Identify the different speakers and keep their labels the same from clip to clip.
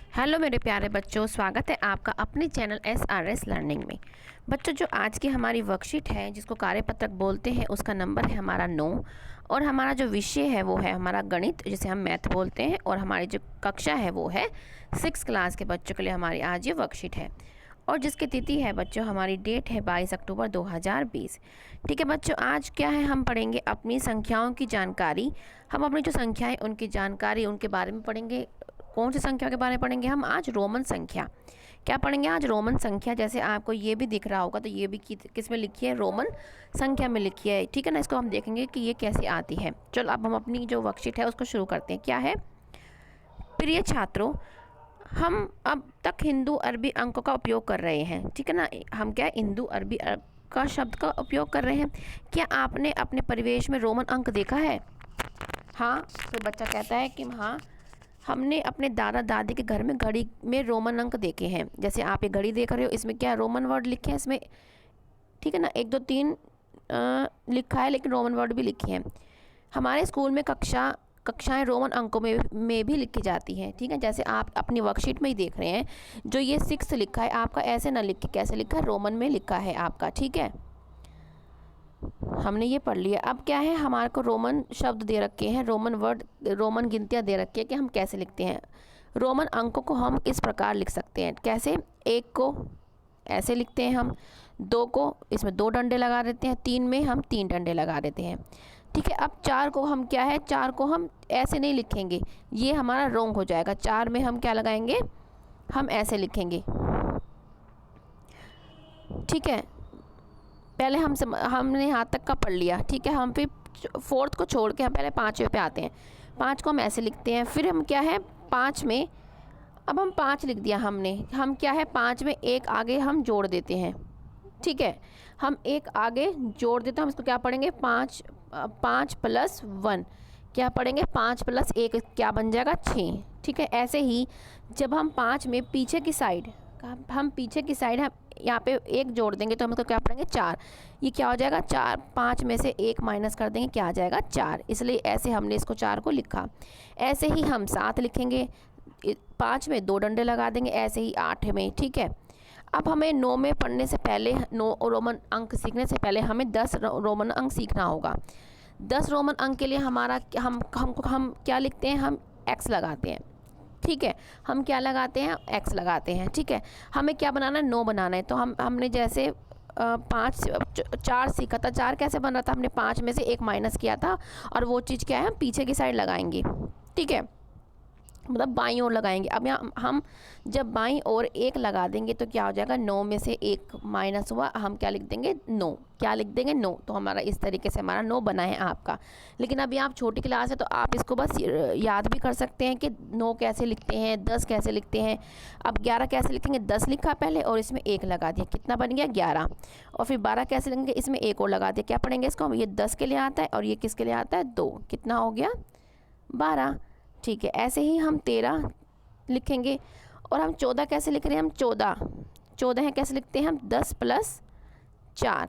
Speaker 1: Hello मेरे प्यारे बच्चों, स्वागत है आपका अपने चैनल SRS लर्निंग में। बच्चों, जो आज की हमारी वर्कशीट है जिसको कार्यपत्रक बोलते हैं, उसका नंबर है हमारा 9 और हमारा जो विषय है वो है हमारा गणित, जिसे हम मैथ बोलते हैं। और हमारी जो कक्षा है वो है 6 क्लास के बच्चों के लिए हमारी आज ये वर्कशीट है। और जिसकी तिथि है बच्चों, हमारी डेट है 22 अक्टूबर 2020। ठीक है बच्चों, आज क्या है, हम पढ़ेंगे अपनी संख्याओं की जानकारी। हम अपनी जो संख्याएं उनकी जानकारी उनके बारे में पढ़ेंगे। कौन सी संख्या के बारे में पढ़ेंगे हम आज? रोमन संख्या। क्या पढ़ेंगे आज? रोमन संख्या। जैसे आपको ये भी दिख रहा होगा तो ये भी किस में लिखी है? रोमन संख्या में लिखी है। ठीक है ना, इसको हम देखेंगे कि ये कैसे आती है। चलो अब हम अपनी जो वर्कशीट है उसको शुरू करते हैं। क्या है? प्रिय छात्रों, हम अब तक हिंदू अरबी अंकों का उपयोग कर रहे हैं। ठीक है ना, हम क्या हिंदू अरबी का शब्द का उपयोग कर रहे हैं। क्या आपने अपने परिवेश में रोमन अंक देखा है? हाँ, तो बच्चा कहता है कि हाँ, हमने अपने दादा दादी के घर में घड़ी में रोमन अंक देखे हैं। जैसे आप ये घड़ी देख रहे हो, इसमें क्या रोमन वर्ड लिखे हैं इसमें। ठीक है ना, 1 2 3 लिखा है, लेकिन रोमन वर्ड भी लिखे हैं। हमारे स्कूल में कक्षाएं रोमन अंकों में भी लिखी जाती हैं। ठीक है, जैसे आप अपनी वर्कशीट में ही देख रहे हैं, जो ये 6 लिखा है आपका, ऐसे ना लिख के कैसे लिखा है? रोमन में लिखा है आपका। ठीक है, हमने ये पढ़ लिया। अब क्या है, हमारे को रोमन शब्द दे रखे हैं, रोमन वर्ड, रोमन गिनतियाँ दे रखी है कि हम कैसे लिखते हैं। रोमन अंकों को हम इस प्रकार लिख सकते हैं। कैसे? 1 को ऐसे लिखते हैं हम, 2 को इसमें 2 डंडे लगा देते हैं, 3 में हम 3 डंडे लगा देते हैं। ठीक है, अब 4 को हम क्या है, 4 को हम ऐसे नहीं लिखेंगे, ये हमारा रॉन्ग हो जाएगा। 4 में हम क्या लगाएंगे? हम ऐसे लिखेंगे। ठीक है, पहले हमने यहाँ तक का पढ़ लिया। ठीक है, हम फिर 4th को छोड़ के हम पहले 5वें पे आते हैं। 5 को हम ऐसे लिखते हैं। फिर हम क्या है, 5 में अब हम 5 लिख दिया हमने। हम क्या है, 5 में 1 आगे हम जोड़ देते हैं। ठीक है, हम 1 आगे जोड़ देते हैं। हम इसको क्या पढ़ेंगे? 5 + 1 क्या पढ़ेंगे? 5 + 1 क्या बन जाएगा? 6। ठीक है, ऐसे ही जब हम 5 में पीछे की साइड हम यहाँ पे 1 जोड़ देंगे तो हम इसको क्या पढ़ेंगे? 4। ये क्या हो जाएगा? 4। 5 में से 1 माइनस कर देंगे, क्या आ जाएगा? 4। इसलिए ऐसे हमने इसको 4 को लिखा। ऐसे ही हम 7 लिखेंगे, 5 में 2 डंडे लगा देंगे, ऐसे ही 8 में। ठीक है, अब हमें 9 में पढ़ने से पहले, 9 रोमन अंक सीखने से पहले हमें 10 रोमन अंक सीखना होगा। 10 रोमन अंक के लिए हमारा हम क्या लिखते हैं? हम x लगाते हैं। ठीक है, हम क्या लगाते हैं? x लगाते हैं। ठीक है, हमें क्या बनाना है? 9 बनाना है। तो हमने जैसे 4 सीखा था। 4 कैसे बन रहा था? हमने 5 में से 1 माइनस किया था, और वो चीज़ क्या है, हम पीछे की साइड लगाएंगे। ठीक है, मतलब बाईं ओर लगाएंगे। अब यहाँ हम जब बाईं ओर 1 लगा देंगे तो क्या हो जाएगा? 9 में से 1 माइनस हुआ, हम क्या लिख देंगे? 9। क्या लिख देंगे? 9। तो हमारा इस तरीके से हमारा 9 बना है आपका। लेकिन अभी आप छोटी क्लास है तो आप इसको बस याद भी कर सकते हैं कि 9 कैसे लिखते हैं, 10 कैसे लिखते हैं। अब 11 कैसे लिखेंगे? 10 लिखा पहले और इसमें 1 लगा दिया, कितना बन गया? 11। और फिर 12 कैसे लिखेंगे? इसमें 1 और लगा दिया, क्या पढ़ेंगे इसको हम? ये 10 के लिए आता है और ये किसके लिए आता है? 2। कितना हो गया? 12। ठीक है, ऐसे ही हम 13 लिखेंगे। और हम 14 कैसे लिख रहे हैं? हम 14 हैं, कैसे लिखते हैं हम? 10 + 4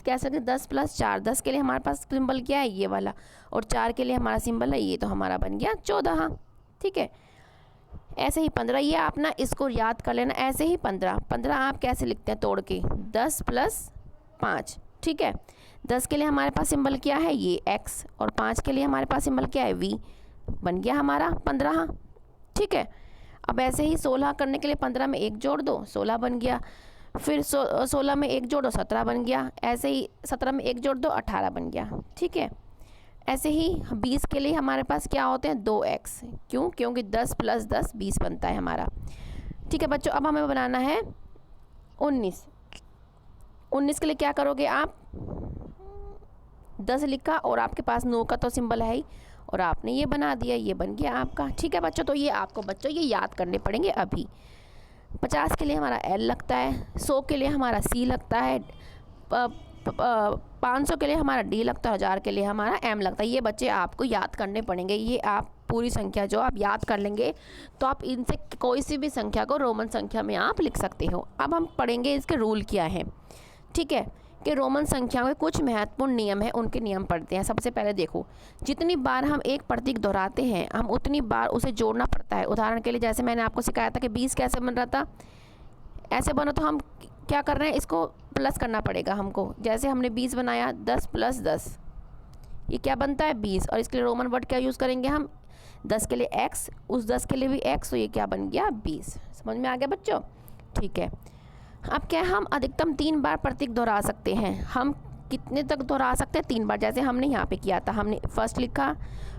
Speaker 1: कैसे लिखते हैं? 10 + 4। 10 के लिए हमारे पास सिंबल क्या है? ये वाला, और 4 के लिए हमारा सिंबल है ये, तो हमारा बन गया 14। ठीक है, ऐसे ही 15, ये आप ना इसको याद कर लेना। ऐसे ही 15 आप कैसे लिखते हैं तोड़ के? 10 + 5। ठीक है, 10 के लिए हमारे पास सिंबल क्या है? ये x, और 5 के लिए हमारे पास सिंबल क्या है? v। बन गया हमारा 15। ठीक है, अब ऐसे ही 16 करने के लिए 15 में 1 जोड़ दो, 16 बन गया। फिर 16 में 1 जोड़ो, 17 बन गया। ऐसे ही 17 में 1 जोड़ दो, 18 बन गया। ठीक है, ऐसे ही 20 के लिए हमारे पास क्या होते हैं? 2x। क्यों? क्योंकि 10 + 10 20 बनता है हमारा। ठीक है बच्चों, अब हमें बनाना है 19। 19 के लिए क्या करोगे आप? 10 लिखा और आपके पास 9 का तो सिंबल है ही, और आपने ये बना दिया, ये बन गया आपका। ठीक है बच्चों, तो ये आपको बच्चों ये याद करने पड़ेंगे अभी। 50 के लिए हमारा L लगता है, 100 के लिए हमारा C लगता है, 500 के लिए हमारा D लगता है, 1000 के लिए हमारा M लगता है। ये बच्चे आपको याद करने पड़ेंगे। ये आप पूरी संख्या जो आप याद कर लेंगे तो आप इनसे कोई सी भी संख्या को रोमन संख्या में आप लिख सकते हो। अब हम पढ़ेंगे इसके रूल क्या है। ठीक है, कि रोमन संख्याओं के कुछ महत्वपूर्ण नियम हैं, उनके नियम पढ़ते हैं। सबसे पहले देखो, जितनी बार हम एक प्रतीक दोहराते हैं हम उतनी बार उसे जोड़ना पड़ता है। उदाहरण के लिए जैसे मैंने आपको सिखाया था कि 20 कैसे बन रहा था, ऐसे बना तो हम क्या कर रहे हैं, इसको प्लस करना पड़ेगा हमको। जैसे हमने 20 बनाया, 10 + 10 ये क्या बनता है 20, और इसके लिए रोमन वर्ड क्या यूज़ करेंगे हम, 10 के लिए x, उस 10 के लिए भी x, तो ये क्या बन गया 20। समझ में आ गया बच्चों? ठीक है। अब क्या हम अधिकतम 3 बार प्रतीक दोहरा सकते हैं। हम कितने तक दोहरा सकते हैं? 3 बार। जैसे हमने यहाँ पे किया था, हमने फर्स्ट लिखा,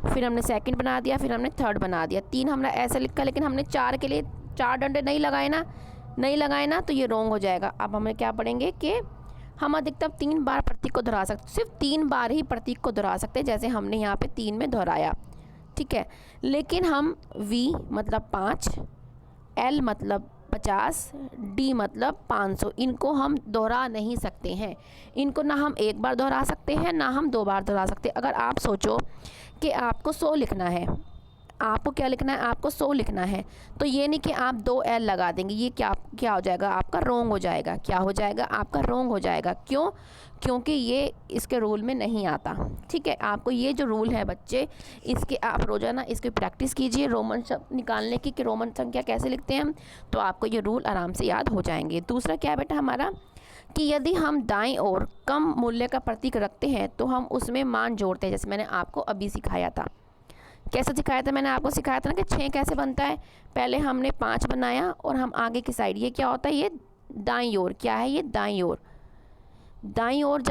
Speaker 1: फिर हमने सेकंड बना दिया, फिर हमने थर्ड बना दिया। 3 हमने ऐसे लिखा, लेकिन हमने 4 के लिए 4 डंडे नहीं लगाए ना, तो ये रॉन्ग हो जाएगा। अब हमें क्या पढ़ेंगे कि हम अधिकतम 3 बार प्रतीक को दोहरा सकते, सिर्फ 3 बार ही प्रतीक को दोहरा सकते हैं। जैसे हमने यहाँ पे 3 में दोहराया, ठीक है। लेकिन हम v मतलब 5, l मतलब 50, d मतलब 500, इनको हम दोहरा नहीं सकते हैं। इनको ना हम एक बार दोहरा सकते हैं, ना हम 2 बार दोहरा सकते। अगर आप सोचो कि आपको 100 लिखना है, आपको क्या लिखना है, आपको 100 लिखना है, तो ये नहीं कि आप 2 l लगा देंगे, ये क्या हो जाएगा आपका, रोंग हो जाएगा। क्या हो जाएगा आपका, रोंग हो जाएगा। क्यों? क्योंकि ये इसके रूल में नहीं आता। ठीक है, आपको ये जो रूल है बच्चे, इसके आप रोज़ाना इसकी प्रैक्टिस कीजिए रोमन शब्द निकालने की, कि रोमन संख्या कैसे लिखते हैं हम, तो आपको ये रूल आराम से याद हो जाएंगे। दूसरा क्या है बेटा हमारा, कि यदि हम दाईं ओर कम मूल्य का प्रतीक रखते हैं तो हम उसमें मान जोड़ते हैं। जैसे मैंने आपको अभी सिखाया था, कैसे सिखाया था, मैंने आपको सिखाया था ना कि 6 कैसे बनता है। पहले हमने 5 बनाया और हम आगे की साइड, ये क्या होता है, ये दाईं ओर, क्या है ये दाईं ओर। दाईं ओर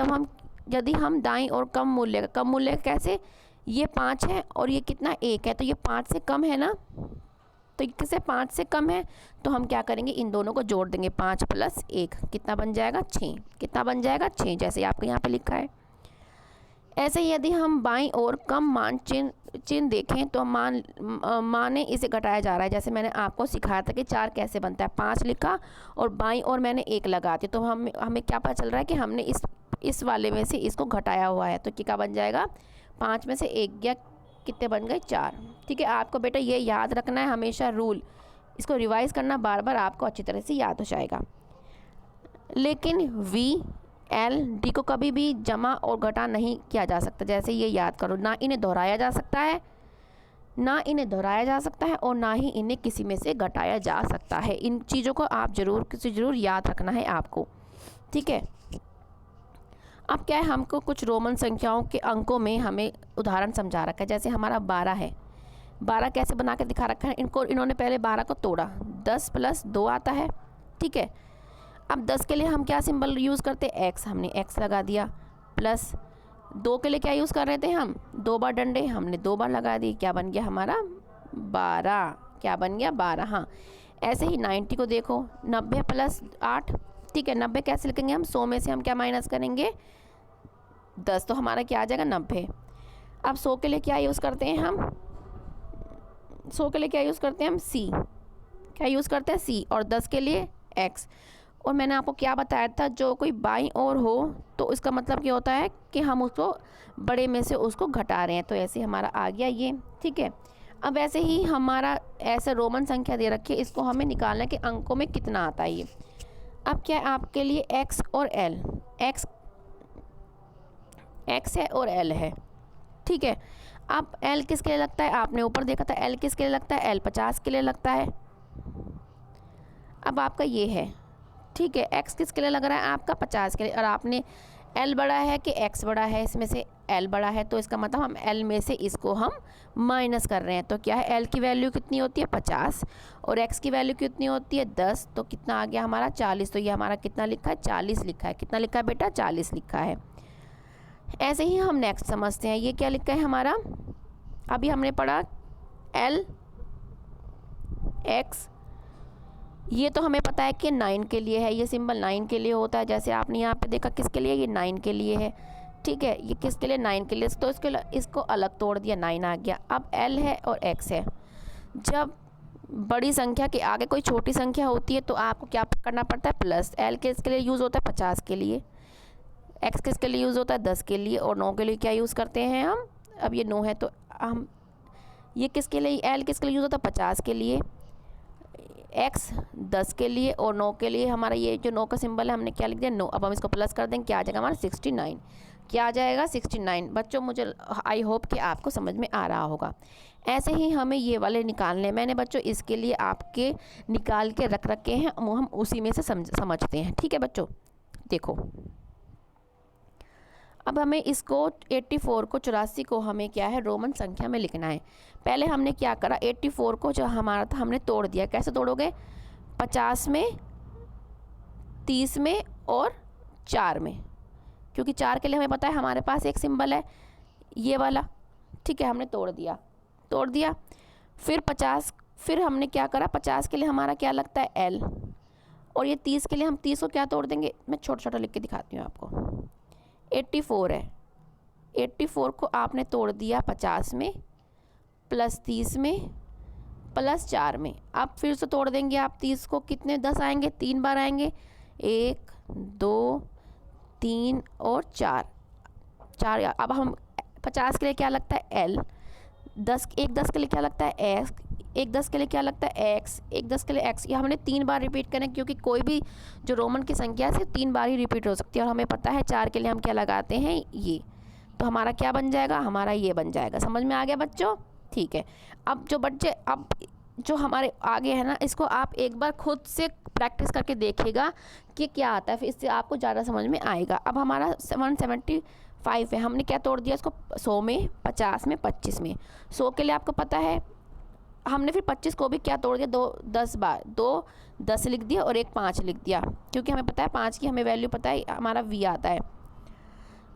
Speaker 1: यदि हम दाईं ओर कम मूल्य कैसे, ये 5 है और ये कितना 1 है, तो ये 5 से कम है ना, तो किससे 5 से कम है, तो हम क्या करेंगे, इन दोनों को जोड़ देंगे। 5 + 1 कितना बन जाएगा 6, कितना बन जाएगा 6, जैसे आपको यहाँ पे लिखा है। ऐसे ही यदि हम बाईं ओर कम मान चिन्ह देखें तो माने इसे घटाया जा रहा है। जैसे मैंने आपको सिखाया था कि 4 कैसे बनता है, 5 लिखा और बाईं ओर मैंने 1 लगा दिया, तो हमें क्या पता चल रहा है कि हमने इस वाले में से इसको घटाया हुआ है, तो क्या बन जाएगा 5 में से 1 गया, कितने बन गए 4। ठीक है, आपको बेटा ये याद रखना है हमेशा रूल, इसको रिवाइज़ करना बार बार, आपको अच्छी तरह से याद हो जाएगा। लेकिन v l d को कभी भी जमा और घटा नहीं किया जा सकता। जैसे ये याद करो, ना इन्हें दोहराया जा सकता है और ना ही इन्हें किसी में से घटाया जा सकता है। इन चीज़ों को आप ज़रूर याद रखना है आपको। ठीक है, अब क्या है, हमको कुछ रोमन संख्याओं के अंकों में हमें उदाहरण समझा रखा है। जैसे हमारा 12 है, 12 कैसे बना के दिखा रखा है, इन्होंने पहले 12 को तोड़ा, 10 + 2 आता है। ठीक है, अब 10 के लिए हम क्या सिंबल यूज़ करते हैं, x, हमने x लगा दिया, प्लस 2 के लिए क्या यूज़ कर रहे थे हम, 2 बार डंडे, हमने 2 बार लगा दिए, क्या बन गया हमारा 12, क्या बन गया 12। हाँ, ऐसे ही 90 को देखो, 90 + 8, ठीक है, 90 कैसे लिखेंगे हम, 100 में से हम क्या माइनस करेंगे 10, तो हमारा क्या आ जाएगा 90। अब 100 के लिए क्या यूज़ करते हैं हम, 100 के लिए क्या यूज़ करते हैं हम, c, क्या यूज़ करते हैं c, और 10 के लिए x। और मैंने आपको क्या बताया था, जो कोई बाईं ओर हो तो इसका मतलब क्या होता है कि हम उसको बड़े में से उसको घटा रहे हैं, तो ऐसे हमारा आ गया ये। ठीक है, अब ऐसे ही हमारा ऐसे रोमन संख्या दे रखी है, इसको हमें निकालना है कि अंकों में कितना आता है ये। अब क्या है आपके लिए x और l, x है और l है। ठीक है, अब l किसके लिए लगता है, आपने ऊपर देखा था l किसके लिए लगता है, l 50 के लिए लगता है। अब आपका ये है, ठीक है, x किसके लिए लग रहा है आपका 50 के लिए, और आपने l बड़ा है कि x बड़ा है, इसमें से l बड़ा है, तो इसका मतलब हम l में से इसको हम माइनस कर रहे हैं। तो क्या है, l की वैल्यू कितनी होती है 50 और x की वैल्यू कितनी होती है 10, तो कितना आ गया हमारा 40। तो ये हमारा कितना लिखा है 40 लिखा है, कितना लिखा है बेटा 40 लिखा है। ऐसे ही हम नेक्स्ट समझते हैं, ये क्या लिखा है हमारा, अभी हमने पढ़ा l x, ये तो हमें पता है कि 9 के लिए है, ये सिंबल 9 के लिए होता है। जैसे आपने यहाँ पे देखा किसके लिए, ये 9 के लिए है। ठीक है, ये किसके लिए 9 के लिए, तो इसको अलग तोड़ दिया, 9 आ गया। अब l है और x है, जब बड़ी संख्या के आगे कोई छोटी संख्या होती है तो आपको क्या करना पड़ता है, प्लस। l किसके लिए यूज़ होता है 50 के लिए, x किसके लिए यूज़ होता है 10 के लिए, और 9 के लिए क्या यूज़ करते हैं हम, अब ये 9 है तो हम ये किसके लिए, l किसके लिए यूज़ होता है 50 के लिए, x 10 के लिए और 9 के लिए हमारा ये जो 9 का सिंबल है हमने क्या लिख दिया 9। अब हम इसको प्लस कर देंगे, क्या आ जाएगा हमारा 69। क्या आ जाएगा 69। बच्चों मुझे आई होप कि आपको समझ में आ रहा होगा। ऐसे ही हमें ये वाले निकालने, मैंने बच्चों इसके लिए आपके निकाल के रख रखे हैं, हम उसी में से समझते हैं। ठीक है बच्चों, देखो अब हमें इसको 84 को 84 को हमें क्या है रोमन संख्या में लिखना है। पहले हमने क्या करा, 84 को जो हमारा था हमने तोड़ दिया। कैसे तोड़ोगे, 50 में, 30 में और 4 में, क्योंकि 4 के लिए हमें पता है हमारे पास एक सिंबल है ये वाला। ठीक है, हमने तोड़ दिया। फिर 50, फिर हमने क्या करा, 50 के लिए हमारा क्या लगता है L, और ये 30 के लिए हम 30 को क्या तोड़ देंगे, मैं छोटा छोटा लिख के दिखाती हूँ आपको। 84 है, 84 को आपने तोड़ दिया 50 में प्लस 30 में प्लस 4 में। अब फिर से तोड़ देंगे आप 30 को, कितने 10 आएंगे, 3 बार आएंगे, 1 2 3 और 4। अब हम 50 के लिए क्या लगता है L, 10 के लिए क्या लगता है S, 10 के लिए क्या लगता है X, 10 के लिए X। ये हमने 3 बार रिपीट करें, क्योंकि कोई भी जो रोमन की संख्या है 3 बार ही रिपीट हो सकती है। और हमें पता है 4 के लिए हम क्या लगाते हैं ये, तो हमारा क्या बन जाएगा, हमारा ये बन जाएगा। समझ में आ गया बच्चों? ठीक है। अब जो बच्चे अब जो हमारे आगे है ना, इसको आप एक बार खुद से प्रैक्टिस करके देखिएगा कि क्या आता है, फिर इससे आपको ज़्यादा समझ में आएगा। अब हमारा 175 है, हमने क्या तोड़ दिया इसको 100 में, 50 में, 25 में। 100 के लिए आपको पता है हमने फिर 25 को भी क्या तोड़ दिया, 10 बार, 2 10 लिख दिया और 1 5 लिख दिया, क्योंकि हमें पता है 5 की हमें वैल्यू पता है, हमारा V आता है।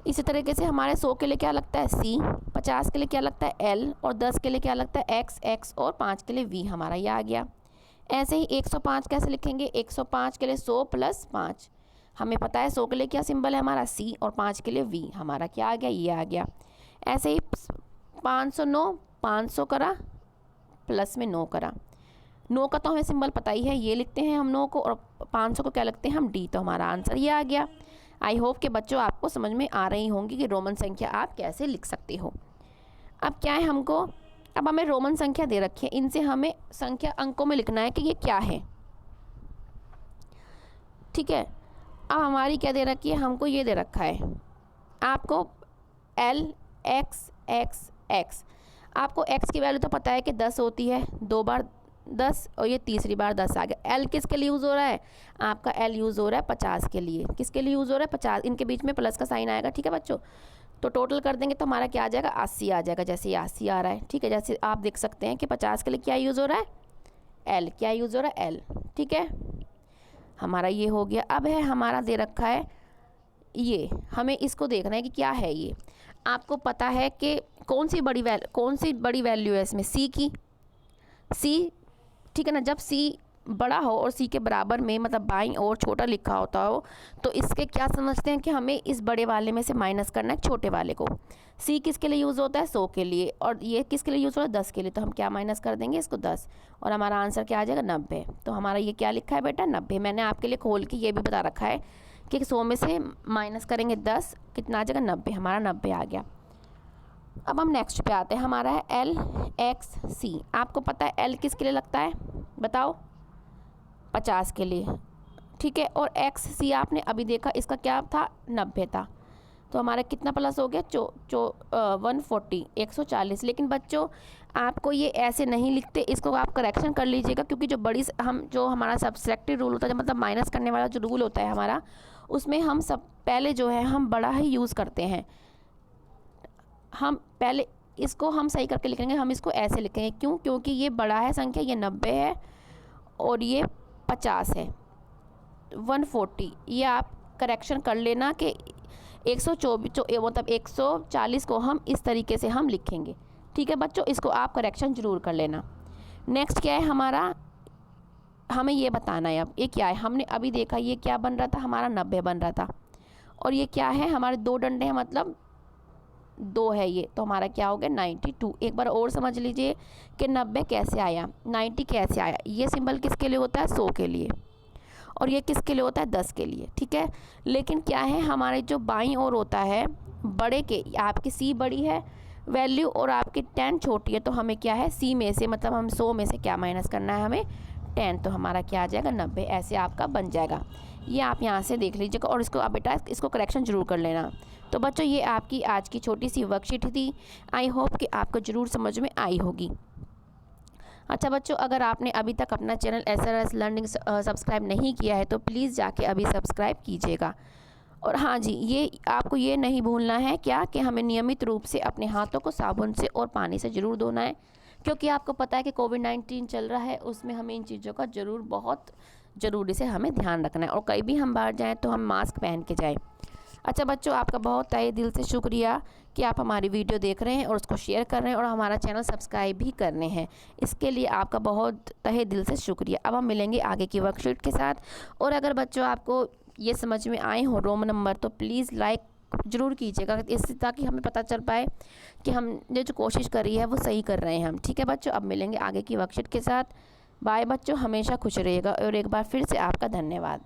Speaker 1: इसी तरीके से हमारे 100 के लिए क्या लगता है C, 50 के लिए क्या लगता है L और 10 के लिए क्या लगता है X और 5 के लिए V, हमारा ये आ गया। ऐसे ही 105 कैसे लिखेंगे, 105 के लिए 100 प्लस 5, हमें पता है 100 के लिए क्या सिंबल है हमारा C और 5 के लिए V, हमारा क्या आ गया, ये आ गया। ऐसे ही 509, 500 करा प्लस में 9 करा, 9 का तो हमें सिंबल पता ही है, ये लिखते हैं हम 9 को, और 500 को क्या लिखते हैं हम D, तो हमारा आंसर ये आ गया। आई होप कि बच्चों आपको समझ में आ रही होंगी कि रोमन संख्या आप कैसे लिख सकते हो। अब क्या है हमको, अब हमें रोमन संख्या दे रखी है, इनसे हमें संख्या अंकों में लिखना है कि ये क्या है। ठीक है, अब हमारी क्या दे रखी है, हमको ये दे रखा है आपको L X X X। आपको X की वैल्यू तो पता है कि 10 होती है, 2 बार 10 और ये तीसरी बार 10 आ गया। L किसके लिए यूज़ हो रहा है, आपका L यूज़ हो रहा है 50 के लिए। किसके लिए यूज़ हो रहा है, 50, इनके बीच में प्लस का साइन आएगा। ठीक है बच्चों, तो टोटल कर देंगे तो हमारा क्या आ जाएगा, 80 आ जाएगा, जैसे ये 80 आ रहा है। ठीक है, जैसे आप देख सकते हैं कि 50 के लिए क्या यूज़ हो रहा है L, क्या यूज़ हो रहा है L। ठीक है, हमारा ये हो गया। अब है हमारा दे रखा है ये, हमें इसको देखना है कि क्या है ये। आपको पता है कि कौन सी बड़ी वैल्यू है इसमें, C की, C। ठीक है ना, जब C बड़ा हो और C के बराबर में मतलब बाईं ओर छोटा लिखा होता हो, तो इसके क्या समझते हैं कि हमें इस बड़े वाले में से माइनस करना है छोटे वाले को। C किसके लिए यूज़ होता है, 100 के लिए, और ये किसके लिए यूज़ होता है, 10 के लिए। तो हम क्या माइनस कर देंगे इसको 10, और हमारा आंसर क्या आ जाएगा 90। तो हमारा ये क्या लिखा है बेटा 90। मैंने आपके लिए खोल के ये भी बता रखा है कि 100 में से माइनस करेंगे 10, कितना आ जाएगा 90, हमारा 90 आ गया। अब हम नेक्स्ट पे आते हैं, हमारा है L X C। आपको पता है L किसके लिए लगता है, बताओ, 50 के लिए। ठीक है, और X C आपने अभी देखा इसका क्या था, 90 था, तो हमारा कितना प्लस हो गया 140, 140। लेकिन बच्चों आपको ये ऐसे नहीं लिखते, इसको आप करेक्शन कर लीजिएगा, क्योंकि जो हमारा सब्ट्रैक्टिव रूल होता है, मतलब माइनस करने वाला जो रूल होता है हमारा, उसमें हम सब पहले जो है हम बड़ा ही यूज़ करते हैं। हम पहले इसको हम सही करके लिखेंगे, हम इसको ऐसे लिखेंगे, क्यों, क्योंकि ये बड़ा है संख्या, ये 90 है और ये 50 है, 140। ये आप करेक्शन कर लेना कि 124 मतलब 140 को हम इस तरीके से हम लिखेंगे। ठीक है बच्चों, इसको आप करेक्शन ज़रूर कर लेना। नेक्स्ट क्या है हमारा, हमें ये बताना है अब ये क्या है। हमने अभी देखा ये क्या बन रहा था, हमारा 90 बन रहा था, और ये क्या है, हमारे 2 डंडे हैं, मतलब 2 है ये, तो हमारा क्या हो गया 92। एक बार और समझ लीजिए कि 90 कैसे आया, 90 कैसे आया। ये सिंबल किसके लिए होता है, 100 के लिए, और ये किसके लिए होता है, 10 के लिए। ठीक है, लेकिन क्या है हमारे जो बाईं ओर होता है बड़े के, आपकी C बड़ी है वैल्यू और आपकी 10 छोटी है, तो हमें क्या है C में से, मतलब हम 100 में से क्या माइनस करना है, हमें 10 तो हमारा क्या आ जाएगा 90। ऐसे आपका बन जाएगा। ये आप यहाँ से देख लीजिएगा और इसको आप बेटा इसको करेक्शन ज़रूर कर लेना। तो बच्चों ये आपकी आज की छोटी सी वर्कशीट थी। आई होप कि आपको ज़रूर समझ में आई होगी। अच्छा बच्चों, अगर आपने अभी तक अपना चैनल SRS लर्निंग सब्सक्राइब नहीं किया है तो प्लीज़ जाके अभी सब्सक्राइब कीजिएगा। और हाँ जी, ये आपको ये नहीं भूलना है क्या कि हमें नियमित रूप से अपने हाथों को साबुन से और पानी से ज़रूर धोना है, क्योंकि आपको पता है कि कोविड-19 चल रहा है, उसमें हमें इन चीज़ों का ज़रूर बहुत ज़रूरी से हमें ध्यान रखना है। और कहीं भी हम बाहर जाएँ तो हम मास्क पहन के जाएँ। अच्छा बच्चों, आपका बहुत तहे दिल से शुक्रिया कि आप हमारी वीडियो देख रहे हैं और उसको शेयर कर रहे हैं और हमारा चैनल सब्सक्राइब भी करने हैं। इसके लिए आपका बहुत तहे दिल से शुक्रिया। अब हम मिलेंगे आगे की वर्कशीट के साथ। और अगर बच्चों आपको ये समझ में आए हो रोम नंबर तो प्लीज़ लाइक ज़रूर कीजिएगा, इससे ताकि हमें पता चल पाए कि हमने जो कोशिश करी है वो सही कर रहे हैं हम। ठीक है बच्चों, अब मिलेंगे आगे की वर्कशीट के साथ। बाय बच्चों, हमेशा खुश रहिएगा और एक बार फिर से आपका धन्यवाद।